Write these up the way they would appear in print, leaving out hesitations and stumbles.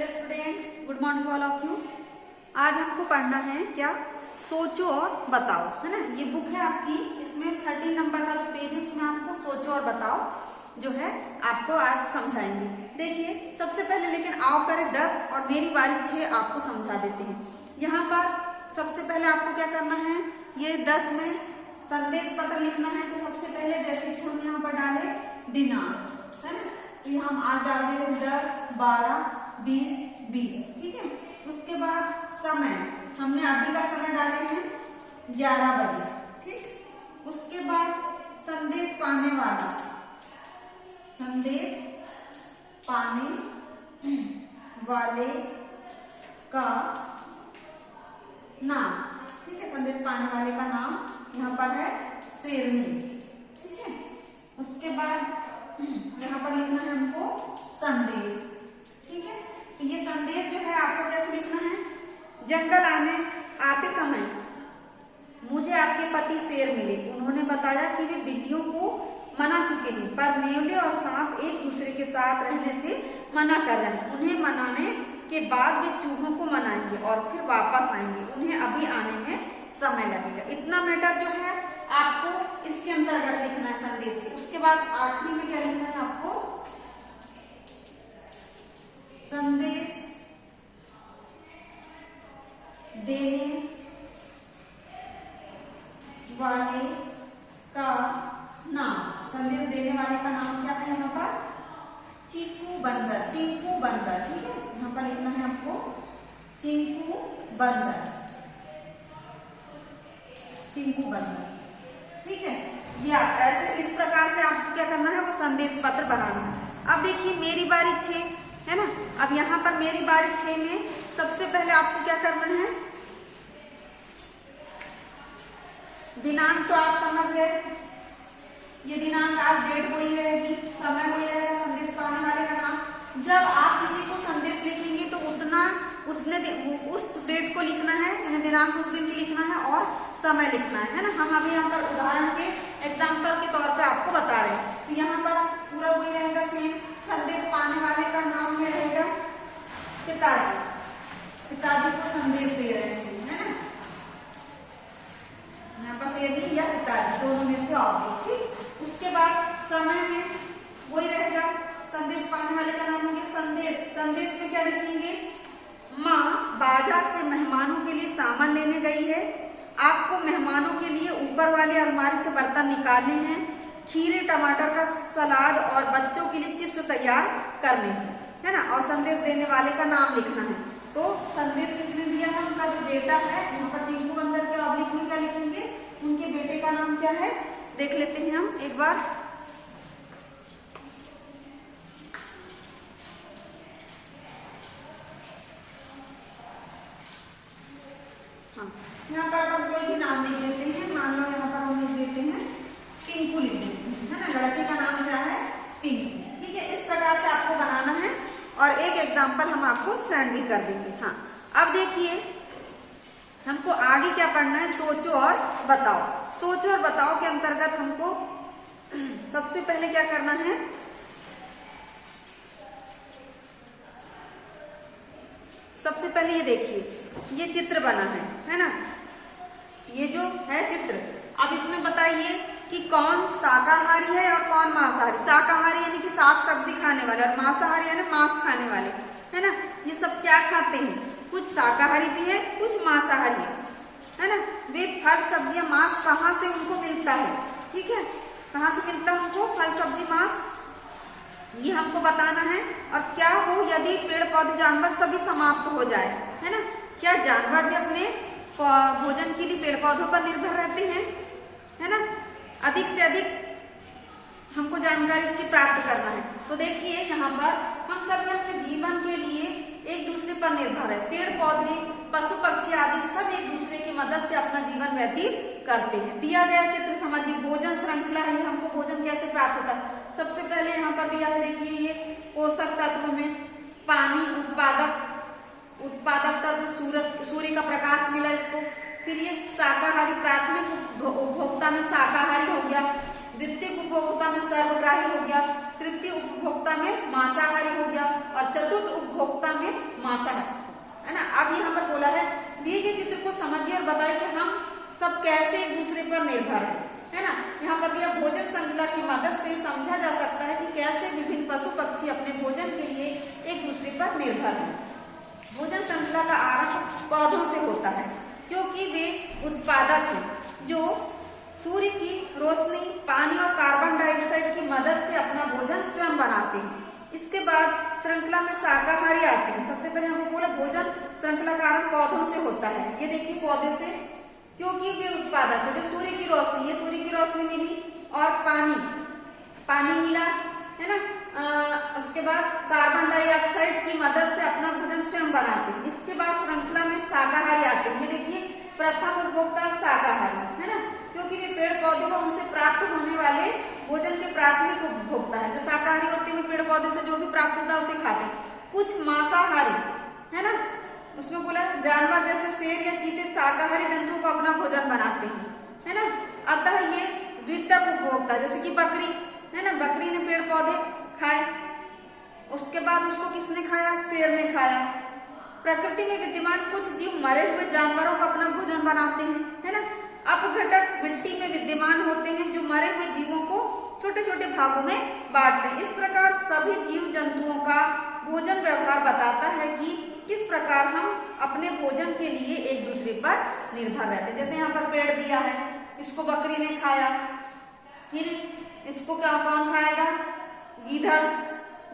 Hello student, good morning all of you. आज हमको पढ़ना है क्या, सोचो और बताओ, है ना। ये बुक है आपकी, इसमें 13 नंबर का जो पेज है उसमें आपको सोचो और बताओ जो है आपको आज समझाएंगे। देखिए सबसे पहले लेकिन आओ करें 10 और मेरी बारी 6 आपको समझा देते हैं। यहाँ पर सबसे पहले आपको क्या करना है, ये 10 में संदेश पत्र लिखना है। तो सबसे पहले जैसे कि हम यहाँ पर डाले दिनांक, है ना, तो यहाँ हम आज डाल देंगे 10, 12, 20, 20, ठीक है। उसके बाद समय, हमने अभी का समय डाले हैं 11 बजे, ठीक। उसके बाद संदेश पाने वाला, संदेश पाने वाले का नाम, ठीक है। संदेश पाने वाले का नाम यहाँ पर है शेरनी, ठीक है। उसके बाद यहाँ पर लिखना है हमको संदेश, ठीक है। तो ये संदेश जो है आपको कैसे लिखना है, जंगल आते समय मुझे आपके पति शेर मिले। उन्होंने बताया कि वे बिल्लियों को मना चुके हैं, पर नेवले और सांप एक दूसरे के साथ रहने से मना कर रहे हैं। उन्हें मनाने के बाद वे चूहों को मनाएंगे और फिर वापस आएंगे। उन्हें अभी आने में समय लगेगा। इतना मैटर जो है आपको इसके अंतर्गत लिखना है संदेश के। उसके बाद आखिरी में क्या लिखना है आपको, संदेश देने वाले का नाम। संदेश देने वाले का नाम क्या है यहाँ पर, चिंकू बंदर, चिंकू बंदर, ठीक है। यहाँ पर लिखना है आपको चिंकू बंदर, चिंकू बंदर, ठीक है। या ऐसे इस प्रकार से आपको क्या करना है, वो संदेश पत्र बनाना है। अब देखिए मेरी बारी 6 है ना। अब यहाँ पर मेरी बारी 6 में सबसे पहले आपको क्या करना है, दिनांक तो आप समझ गए, ये दिनांक आप डेट वही रहेगी, समय वही रहेगा, संदेश पाने वाले का नाम। जब आप किसी को संदेश लिखेंगे तो उतने उस डेट को लिखना है, यानी दिनांक उस दिन की लिखना है और समय लिखना है ना। हम अभी यहाँ पर उदाहरण के एग्जाम्पल के तौर पे आपको बता रहे हैं। तो यहाँ पर पूरा वही रहेगा सेम। संदेश पाने वाले का नाम में रहेगा पिताजी, पिताजी को संदेश दे रहे हैं, है ना। यहाँ पर शेरनी या पिताजी दोनों में से आओगे, ठीक। उसके बाद समय में वही रहेगा, संदेश पाने वाले का नाम होंगे संदेश। संदेश में क्या लिखेंगे, माँ बाजार से मेहमानों के लिए सामान लेने गई है। आपको मेहमानों के लिए ऊपर वाली अलमारी से बर्तन निकालने हैं। खीरे टमाटर का सलाद और बच्चों के लिए चिप्स तैयार करने हैं, है ना। और संदेश देने वाले का नाम लिखना है। तो संदेश किसने दिया है, उनका जो बेटा है, यहाँ पर चिंकू बंदर के ऑब्लिक में क्या लिखेंगे, उनके बेटे का नाम क्या है, देख लेते हैं हम एक बार। हाँ, यहाँ पर हम कोई भी नाम लिख देते हैं। मान लो यहाँ पर हम लिख देते हैं पिंकू, लिख देते हैं, है ना। लड़के का नाम क्या है, पिंकू, ठीक है। इस प्रकार से आपको बनाना है और एक एग्जाम्पल हम आपको सेंड भी कर देंगे। हाँ, अब देखिए हमको आगे क्या पढ़ना है, सोचो और बताओ। सोचो और बताओ के अंतर्गत हमको सबसे पहले क्या करना है, सबसे पहले ये देखिए ये चित्र बना है ना। ये जो है चित्र, अब इसमें बताइए कि कौन शाकाहारी है और कौन मांसाहारी। शाकाहारी यानी कि साग सब्जी खाने वाले और मांसाहारी यानी मांस खाने वाले, है ना। ये सब क्या खाते हैं, कुछ शाकाहारी भी है, कुछ मांसाहारी है ना। वे फल सब्जियां मांस कहाँ से उनको मिलता है, ठीक है, कहाँ से मिलता है उनको फल सब्जी मांस, ये हमको बताना है। और क्या हो यदि पेड़ पौधे जानवर सभी समाप्त हो जाए, है ना। क्या जानवर भी अपने भोजन के लिए पेड़ पौधों पर निर्भर रहते हैं, है ना। अधिक से अधिक हमको जानकारी इसकी प्राप्त करना है। तो देखिए यहाँ पर हम सब अपने जीवन के लिए एक दूसरे पर निर्भर है। पेड़ पौधे पशु पक्षी आदि सब एक दूसरे की मदद से अपना जीवन व्यतीत करते हैं। दिया गया चित्र समझिए, भोजन श्रृंखला है, हमको भोजन कैसे प्राप्त होता है। सबसे पहले यहाँ पर दिया है, देखिए ये पोषक तत्व में पानी, उत्पादक तत्व, सूर्य का प्रकाश मिला इसको। फिर ये शाकाहारी, प्राथमिक उपभोक्ता में शाकाहारी हो गया, द्वितीय उपभोक्ता में सर्वग्राही हो गया, तृतीय उपभोक्ता में मांसाहारी हो गया और चतुर्थ उपभोक्ता में मांसाहारी, है ना। अब यहाँ पर बोला है दिए गए चित्र को समझिए और बताइए कि हम सब कैसे एक दूसरे पर निर्भर है ना। यहाँ पर दिया भोजन श्रृंखला की मदद से समझा जा सकता है कि कैसे विभिन्न पशु पक्षी अपने भोजन के लिए एक दूसरे पर निर्भर है। भोजन श्रृंखला का आरंभ पौधों से होता है क्योंकि वे उत्पादक हैं जो सूर्य की रोशनी, पानी और कार्बन डाइऑक्साइड की मदद से अपना भोजन स्वयं बनाते हैं। इसके बाद श्रृंखला में शाकाहारी आते हैं। सबसे पहले हमको बोला भोजन श्रृंखला का आरंभ पौधों से होता है। ये देखिए पौधे से, क्योंकि वे उत्पादक है। जो सूर्य की रोशनी, ये सूर्य की रोशनी मिली और पानी मिला, है ना। उसके बाद कार्बन डाइऑक्साइड की मदद से अपना भोजन स्वयं बनाते हैं। इसके बाद श्रृंखला में शाकाहारी आते हैं। ये देखिए प्रथम उपभोक्ता शाकाहारी, है ना, क्योंकि वे पेड़ पौधे व उनसे प्राप्त होने वाले भोजन के प्राथमिक उपभोक्ता है। जो शाकाहारी होते हैं पेड़ पौधे से जो भी प्राप्त होता है उसे खाते हैं। कुछ मांसाहारी, है ना, उसमें बोला जानवर जैसे शेर या चीते शाकाहारी जंतुओं को अपना भोजन बनाते हैं, है ना। अतः ये द्वितीयक उपभोक्ता, जैसे कि बकरी, है ना, बकरी ने पेड़ पौधे खाए, उसके बाद उसको किसने खाया, शेर ने खाया। प्रकृति में विद्यमान कुछ जीव मरे हुए जानवरों का अपना भोजन बनाते हैं, है ना। अपघटक मिट्टी में विद्यमान होते हैं जो मरे हुए जीवों को छोटे छोटे भागों में बांटते हैं। इस प्रकार सभी जीव जंतुओं का भोजन व्यवहार बताता है कि किस प्रकार हम अपने भोजन के लिए एक दूसरे पर निर्भर रहते हैं। जैसे यहाँ पर पेड़ दिया है, इसको बकरी ने खाया, फिर इसको क्या कौन खाएगा, गीदड़,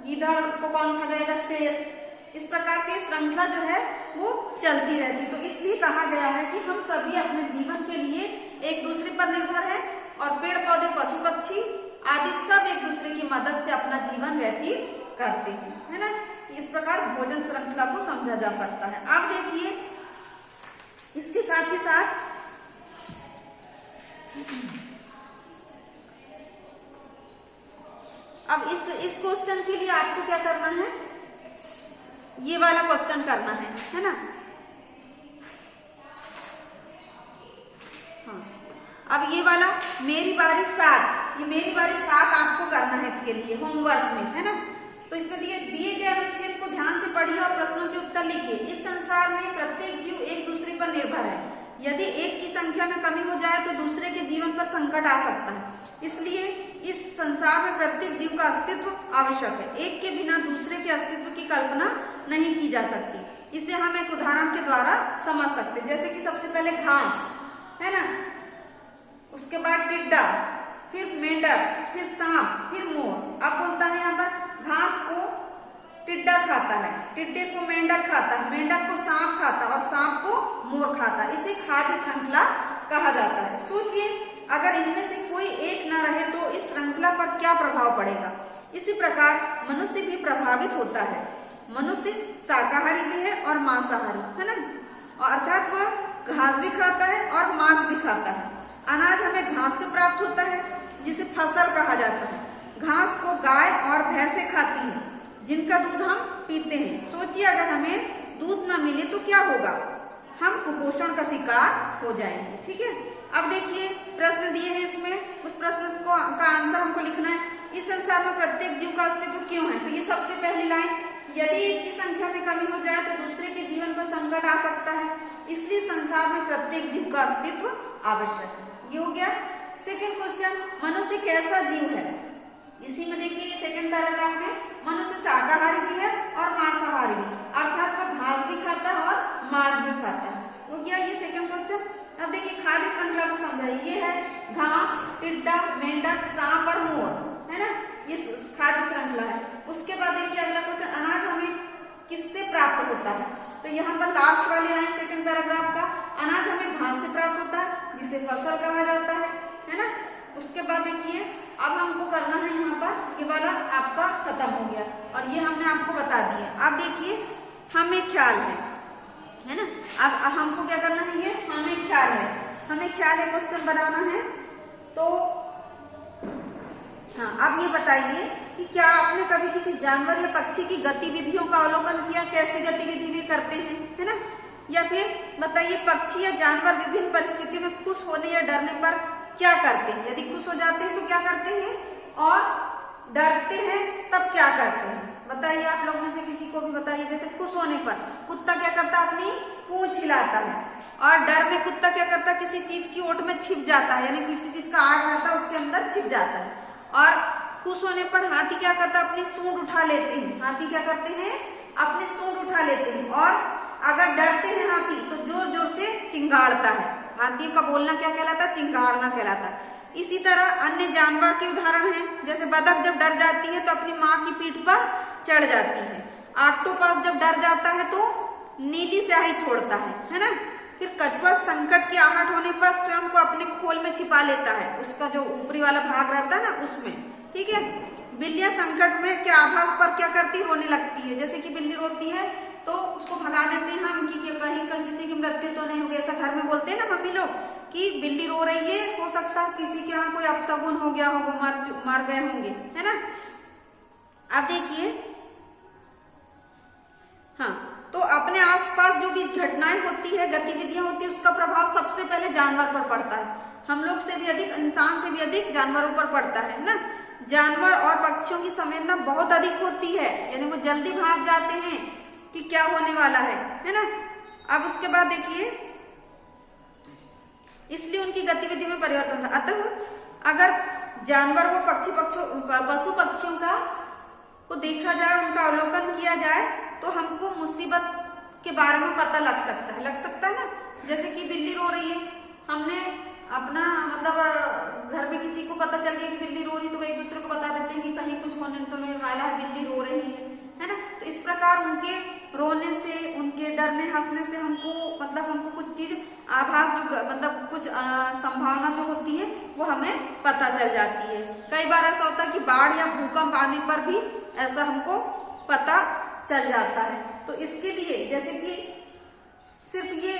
गीदड़ को कौन खा जाएगा, शेर। इस प्रकार से श्रृंखला जो है वो चलती रहती। तो इसलिए कहा गया है कि हम सभी अपने जीवन के लिए एक दूसरे पर निर्भर हैं और पेड़ पौधे, पशु पक्षी आदि सब एक दूसरे की मदद से अपना जीवन व्यतीत करते हैं, है ना। इस प्रकार भोजन श्रृंखला को समझा जा सकता है। अब देखिए इसके साथ ही साथ अब इस क्वेश्चन के लिए आपको क्या करना है, ये वाला क्वेश्चन करना है ना। हाँ, अब ये वाला मेरी बारी 7, ये मेरी बारी 7 आपको करना है इसके लिए होमवर्क में, है ना। तो इसमें दिए गए अनुच्छेद को ध्यान से पढ़िए और प्रश्नों के उत्तर लिखिए। इस संसार में प्रत्येक जीव एक दूसरे पर निर्भर है। यदि एक की संख्या में कमी हो जाए तो दूसरे के जीवन पर संकट आ सकता है। इसलिए इस संसार में प्रत्येक जीव का अस्तित्व आवश्यक है। एक के बिना दूसरे के अस्तित्व की कल्पना नहीं की जा सकती। इसे हम एक उदाहरण के द्वारा समझ सकते हैं। जैसे कि सबसे पहले घास, है ना, उसके बाद टिड्डा, फिर मेंढक, फिर सांप, फिर मोर। अब बोलता है यहाँ पर घास को टिड्डा खाता है, टिड्डे को मेंढक खाता है, मेंढक को सांप खाता है और सांप को मोर खाता है। इसे खाद्य श्रृंखला कहा जाता है। सोचिए अगर इनमें से कोई एक न रहे तो इस श्रृंखला पर क्या प्रभाव पड़ेगा। इसी प्रकार मनुष्य भी प्रभावित होता है। मनुष्य शाकाहारी भी है और मांसाहारी, है ना, और अर्थात वह घास भी खाता है और मांस भी खाता है। अनाज हमें घास से प्राप्त होता है जिसे फसल कहा जाता है। घास को गाय और भैंसें खाती हैं जिनका दूध हम पीते हैं। सोचिए अगर हमें दूध न मिले तो क्या होगा, हम कुपोषण का शिकार हो जाएंगे। ठीक है, अब देखिए प्रश्न दिए हैं इसमें, उस प्रश्न का आंसर हमको लिखना है। इस संसार में प्रत्येक जीव का अस्तित्व क्यों है, तो ये सबसे पहली लाइन, यदि एक की संख्या में कमी हो जाए तो दूसरे के जीवन पर संकट आ सकता है, इसलिए संसार में प्रत्येक जीव का अस्तित्व आवश्यक है। ये हो गया। सेकंड क्वेश्चन, मनुष्य कैसा जीव है। इसी में देखिए सेकंड पैराग्राफ में मनुष्य शाकाहारी भी है और मांसाहारी भी, अर्थात वह घास भी खाता है और मांस भी खाता है। हो गया ये सेकंड क्वेश्चन। अब देखिए खाद्य श्रृंखला को समझाइए। ये है घास, टिड्डा, मेंढक, सांप और मोर, है ना, ये खाद्य श्रृंखला है। उसके बाद देखिए अगला क्वेश्चन, अनाज हमें किससे प्राप्त होता है, तो यहाँ पर लास्ट वाली लाइन सेकंड पैराग्राफ का, अनाज हमें घास से प्राप्त होता है जिसे फसल कहा जाता है ना। उसके बाद देखिए अब हमको करना है यहाँ पर, ये वाला आपका खत्म हो गया और ये हमने आपको बता दिया। अब देखिए हमें ख्याल है ना, अब हमको क्या करना है, ये हमें ख्याल है, हमें ख्याल है क्वेश्चन बनाना है। तो हाँ, अब ये बताइए कि क्या आपने कभी किसी जानवर या पक्षी की गतिविधियों का अवलोकन किया, कैसी गतिविधि वे करते हैं, है ना। या फिर बताइए पक्षी या जानवर विभिन्न परिस्थितियों में खुश होने या डरने पर क्या करते हैं। यदि खुश हो जाते हैं तो क्या करते हैं और डरते हैं तब क्या करते हैं? बताइए, आप लोग में से किसी को भी बताइए। जैसे खुश होने पर कुत्ता क्या करता है? अपनी पूंछ हिलाता है। और डर में कुत्ता क्या करता है? किसी चीज की ओट में छिप जाता है, यानी किसी चीज का आड़ रहता है उसके अंदर छिप जाता है। और खुश होने पर हाथी क्या करता है? अपनी सूंड उठा लेते हैं। हाथी क्या करते हैं? अपनी सूंड उठा लेते हैं। और अगर डरते हैं हाथी तो जोर जोर से चिंगाड़ता है। हाथी का बोलना क्या कहलाता है? चिंगाड़ना कहलाता है। इसी तरह अन्य जानवर के उदाहरण हैं, जैसे बतख जब डर जाती है तो अपनी माँ की पीठ पर चढ़ जाती है। ऑक्टोपस जब डर जाता है तो नीली स्याही छोड़ता है ना। फिर कछुआ संकट की आहट होने पर स्वयं को अपने खोल में छिपा लेता है, उसका जो ऊपरी वाला भाग रहता है ना उसमें, ठीक है। बिल्लियां संकट में के आभास पर क्या करती? रोने लगती है। जैसे कि बिल्ली रोती है तो उसको भगा देते हैं हम कि कहीं किसी की मृत्यु तो नहीं होगी, ऐसा घर में बोलते हैं ना मम्मी लोग कि बिल्ली रो रही है, हो सकता है किसी के यहाँ कोई अपशगुन हो गया होगा, मार गए होंगे, है ना। अब देखिए, हाँ, तो अपने आसपास जो भी घटनाएं होती है, गतिविधियां होती है, उसका प्रभाव सबसे पहले जानवर पर पड़ता है। हम लोग से भी अधिक, इंसान से भी अधिक जानवरों पर पड़ता है ना। जानवर और पक्षियों की संवेदना बहुत अधिक होती है, यानी वो जल्दी भाग जाते हैं कि क्या होने वाला है ना। अब उसके बाद देखिए, इसलिए उनकी गतिविधि में परिवर्तन था। अतः अगर जानवर व पशु पक्षियों का को देखा जाए, उनका अवलोकन किया जाए तो हमको मुसीबत के बारे में पता लग सकता है ना। जैसे कि बिल्ली रो रही है, हमने अपना मतलब घर में किसी को पता चल गया कि बिल्ली रो रही, तो एक दूसरे को बता देते हैं कि कहीं कुछ होने तो नहीं वाला है, बिल्ली रो रही है ना। तो इस प्रकार उनके रोने से, उनके डरने हंसने से हमको कुछ चीज आभास, जो मतलब कुछ संभावना जो होती है वो हमें पता चल जाती है। कई बार ऐसा होता है कि बाढ़ या भूकंप आने पर भी ऐसा हमको पता चल जाता है। तो इसके लिए जैसे कि सिर्फ ये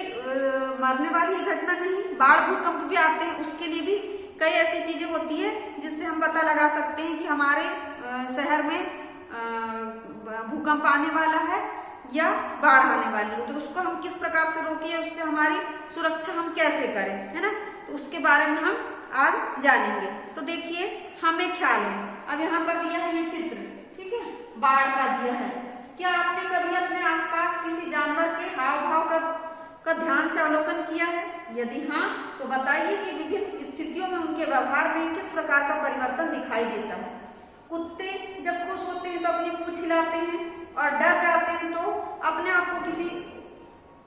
मरने वाली घटना नहीं, बाढ़ भूकंप भी आते हैं, उसके लिए भी कई ऐसी चीजें होती है जिससे हम पता लगा सकते हैं कि हमारे शहर में भूकंप आने वाला है या बाढ़ आने वाली है। तो उसको हम किस प्रकार से रोकिए, उससे हमारी सुरक्षा हम कैसे करें, है ना। तो उसके बारे में हम आज जानेंगे। तो देखिए, हमें ख्याल है, अब यहाँ पर दिया है ये चित्र, ठीक है, बाढ़ का दिया है। क्या आपने कभी अपने आसपास किसी जानवर के हाव भाव का ध्यान से अवलोकन किया है? यदि हाँ, तो बताइए कि विभिन्न स्थितियों में उनके व्यवहार में किस प्रकार का परिवर्तन दिखाई देता है। कुत्ते जब खुश होते हैं तो अपनी पूंछ हिलाते हैं, और डर जाते हैं तो अपने आप को किसी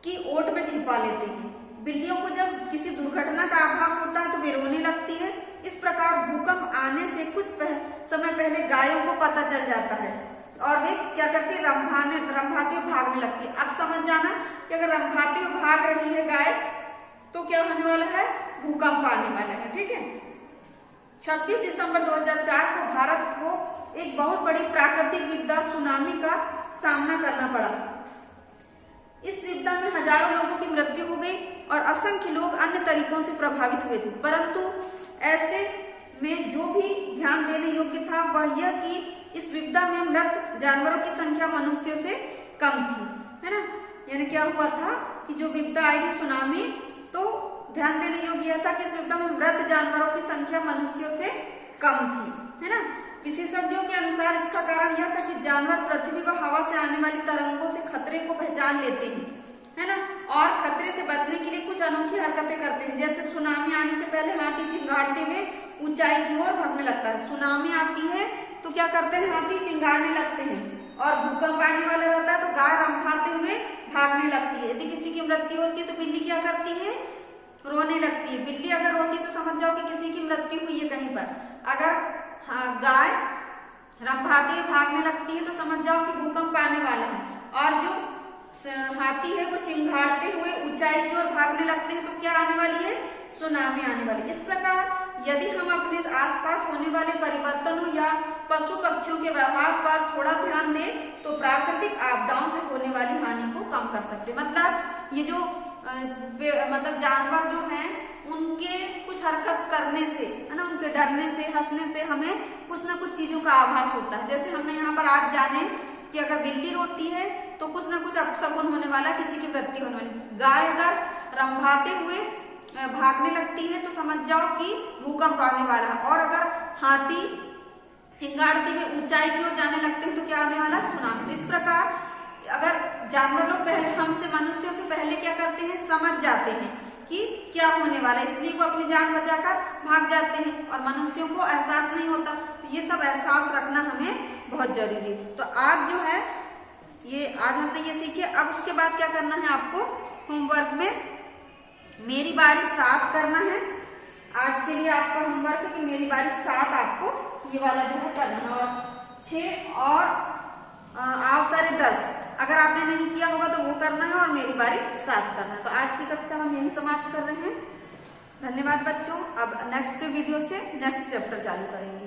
की ओट में छिपा लेते हैं। बिल्लियों को जब किसी दुर्घटना का आभास होता है तो वे रोने लगती है। इस प्रकार भूकंप आने से कुछ समय पहले गायों को पता चल जाता है और वे क्या करती है? रंभाती हुई भागने लगती है। अब समझ जाना कि अगर रंभाती हुई भाग रही है गाय तो क्या होने वाला है? भूकंप आने वाला है, ठीक है। 26 दिसंबर 2004 को भारत को एक बहुत बड़ी प्राकृतिक विपदा सुनामी का सामना करना पड़ा। इस विपदा में हजारों लोगों की मृत्यु हो गई और असंख्य लोग अन्य तरीकों से प्रभावित हुए थे। परंतु ऐसे में जो भी ध्यान देने योग्य था वह यह कि इस विपदा में मृत जानवरों की संख्या मनुष्यों से कम थी, है ना। यानी क्या हुआ था कि जो विपदा आई थी सुनामी, तो ध्यान देने योग्य यह था कि इस विपदा में मृत जानवरों की संख्या मनुष्यों से कम थी, है ना। विशेषज्ञों के अनुसार इसका कारण यह था कि जानवर पृथ्वी व हवा से आने वाली तरंगों से खतरे को पहचान लेते हैं, है ना, और खतरे से बचने के लिए कुछ अनोखी हरकतें करते हैं। जैसे सुनामी आने से पहले हाथी चिंगाड़ते हुए ऊंचाई की ओर भागने लगता है। सुनामी आती है तो क्या करते हैं? हाथी चिंगाड़ने लगते हैं। और भूकंप आने वाला रहता है तो गाय रंभाते हुए भागने लगती है। यदि किसी की मृत्यु होती है तो बिल्ली क्या करती है? रोने लगती है। बिल्ली अगर रोती तो समझ जाओ कि किसी की मृत्यु हुई है कहीं पर। अगर गाय रंभाते हुए भागने लगती है तो समझ जाओ कि भूकंप आने वाला है। और जो हाथी है वो चिंगाड़ते हुए ऊंचाई की ओर भागने लगते हैं तो क्या आने वाली है? सुनामी आने वाली है। इस प्रकार यदि हम अपने आसपास होने वाले परिवर्तनों या पशु पक्षियों के व्यवहार पर थोड़ा ध्यान दें तो प्राकृतिक आपदाओं से होने वाली हानि को कम कर सकते। मतलब ये जो जानवर जो हैं उनके कुछ हरकत करने से, है ना, उनके डरने से, हंसने से हमें कुछ ना कुछ चीजों का आभास होता है। जैसे हमने यहाँ पर आज जाने कि अगर बिल्ली रोती है तो कुछ ना कुछ अपशगुन होने वाला, किसी की मृत्यु होने वाली। गाय अगर रंभाते हुए भागने लगती है तो समझ जाओ कि भूकंप आने वाला है। और अगर हाथी चिंगारती में ऊंचाई की ओर जाने लगते हैं तो क्या आने वाला है? सुनामी। तो इस प्रकार अगर जानवर लोग पहले हमसे, मनुष्यों से पहले क्या करते हैं? समझ जाते हैं कि क्या होने वाला है, इसलिए वो अपनी जान बचाकर भाग जाते हैं और मनुष्यों को एहसास नहीं होता। तो ये सब एहसास रखना हमें बहुत जरूरी है। तो आज जो है ये आज हमने ये सीखे। अब उसके बाद क्या करना है आपको? होमवर्क में मेरी बारी 7 करना है। आज के लिए आपका होमवर्क है कि मेरी बारी 7 आपको ये वाला जो है करना है, और 6 और आप करें 10। अगर आपने नहीं किया होगा तो वो करना है और मेरी बारी 7 करना है। तो आज की कक्षा हम यही समाप्त कर रहे हैं। धन्यवाद बच्चों। अब नेक्स्ट वीडियो से नेक्स्ट चैप्टर चालू करेंगे।